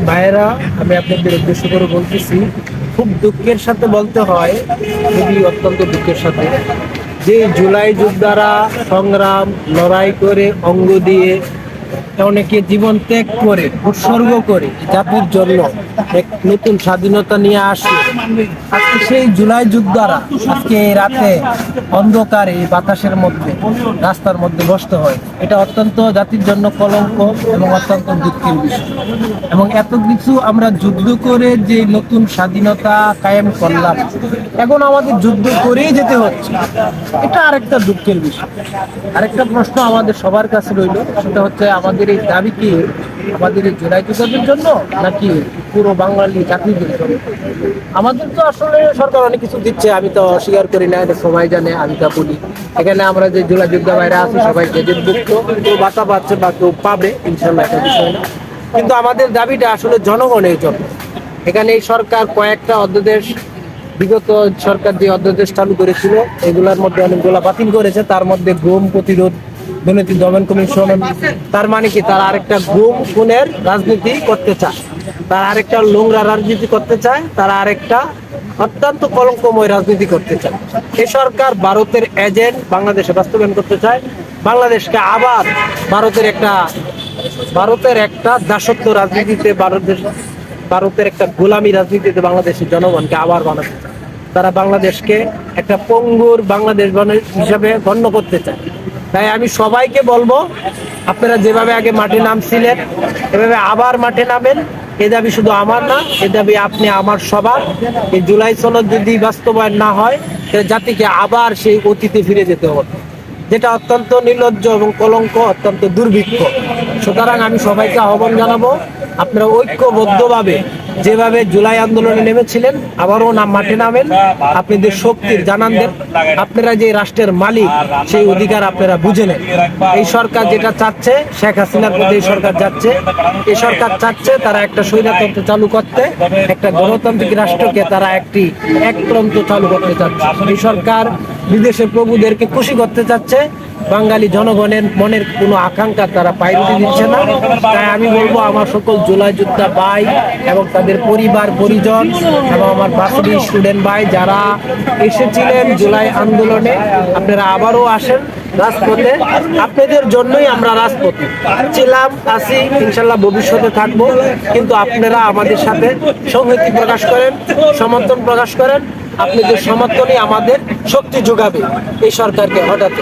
ভাইয়েরা, আমি আপনাদের উদ্দেশ্য করে বলতেছি, খুব দুঃখের সাথে বলতে হয়, খুবই অত্যন্ত দুঃখের সাথে, যে জুলাই যোদ্ধারা সংগ্রাম লড়াই করে অঙ্গ দিয়ে অনেকে জীবন ত্যাগ করে উৎসর্গ করে জাতির জন্য এক নতুন স্বাধীনতা নিয়ে আসে। আজকে সেই জুলাই যোদ্ধারা আজকে এই রাতে অন্ধকারে এই বাতাসের মধ্যে রাস্তার মধ্যে বসতে হয়, এটা অত্যন্ত জাতির জন্য কলঙ্ক এবং অত্যন্ত দুঃখের বিষয়। এবং এত কিছু আমরা যুদ্ধ করে যে নতুন স্বাধীনতা কায়েম করলাম, এখন আমাদের যুদ্ধ করেই যেতে হচ্ছে, এটা আরেকটা দুঃখের বিষয়। আরেকটা প্রশ্ন আমাদের সবার কাছে রইল, সেটা হচ্ছে আমাদের এই দাবি কি আমাদের এই জুলাই যোদ্ধাদের জন্য নাকি পুরো বাঙালি জাতিদের জন্য? আমাদের তো আসলে সরকার অনেক কিছু দিচ্ছে, আমি তো অস্বীকার করি না, এটা সবাই জানে, আমি তা বলি। এখানে আমরা যে জুলাই যোদ্ধা ভাইরা আছি সবাই গেজেটভুক্ত, কেউ ভাতা পাচ্ছে বা কেউ পাবে, ইনশাল্লাহ একটা বিষয় না। কিন্তু আমাদের দাবিটা আসলে জনগণের জন্য। এখানে এই সরকার কয়েকটা অধ্যাদেশ, বিগত সরকার যে অধ্যাদেশ চালু করেছিল এগুলোর মধ্যে অনেকগুলো বাতিল করেছে। তার মধ্যে গুম প্রতিরোধ দুর্নীতি দমন কমিশন, তার মানে কি তারা আরেকটা গুম খুনের রাজনীতি করতে চায়, তারা আরেকটা নোংরা রাজনীতি করতে চায়, তারা আরেকটা অত্যন্ত কলঙ্কময় রাজনীতি করতে চায়। এই সরকার ভারতের এজেন্ট বাংলাদেশে বাস্তবায়ন করতে চায়, বাংলাদেশকে আবার ভারতের একটা দাসত্ব রাজনীতিতে, ভারতের একটা গোলামী রাজনীতিতে বাংলাদেশের জনগণকে আবার বানাতে চায়। তারা বাংলাদেশকে একটা পঙ্গুর বাংলাদেশ হিসাবে গণ্য করতে চায়। তাই আমি সবাইকে বলবো, আপনারা যেভাবে আগে মাঠে নামছিলেন এভাবে আবার মাঠে নামেন। এ দাবি শুধু আমার না, এ দাবি আপনি আমার সবার। এই জুলাই সনদ যদি বাস্তবায়ন না হয়, তাহলে জাতিকে আবার সেই অতীতে ফিরে যেতে হবে, যেটা অত্যন্ত নির্লজ্জ এবং কলঙ্ক, অত্যন্ত দুর্ভিক্ষ। সুতরাং আমি সবাইকে আহ্বান জানাবো, আপনারা ঐক্যবদ্ধভাবে যেভাবে জুলাই আন্দোলনে নেমেছিলেন আবারও মাঠে নামেন, আপনাদের শক্তির জানান দেন। আপনারা যে রাষ্ট্রের মালিক সেই অধিকার আপনারা বুঝে নেন। এই সরকার যেটা চাচ্ছে, শেখ হাসিনার প্রতি এই সরকার যাচ্ছে, এই সরকার চাচ্ছে তারা একটা স্বৈরতন্ত্র চালু করতে, একটা গণতান্ত্রিক রাষ্ট্রকে তারা একতন্ত্র চালু করতে চাচ্ছে। এই সরকার বিদেশের প্রভুদেরকে খুশি করতে চাচ্ছে, বাঙালি জনগণের মনের কোনো আকাঙ্ক্ষা তারা পাইরুটি দিচ্ছে না। তাই আমি বলবো, আমার সকল জুলাই যোদ্ধা ভাই এবং তাদের পরিবার পরিজন এবং আমার ভার্সিটি স্টুডেন্ট ভাই যারা এসেছিলেন জুলাই আন্দোলনে, আপনারা আবারও আসেন রাজপথে। আপনাদের জন্যই আমরা রাজপথে ছিলাম, আছি, ইনশাল্লাহ ভবিষ্যতে থাকবো। কিন্তু আপনারা আমাদের সাথে সংহতি প্রকাশ করেন, সমর্থন প্রকাশ করেন। আপনাদের সমর্থনই আমাদের শক্তি যোগাবে এই সরকারকে হঠাৎ।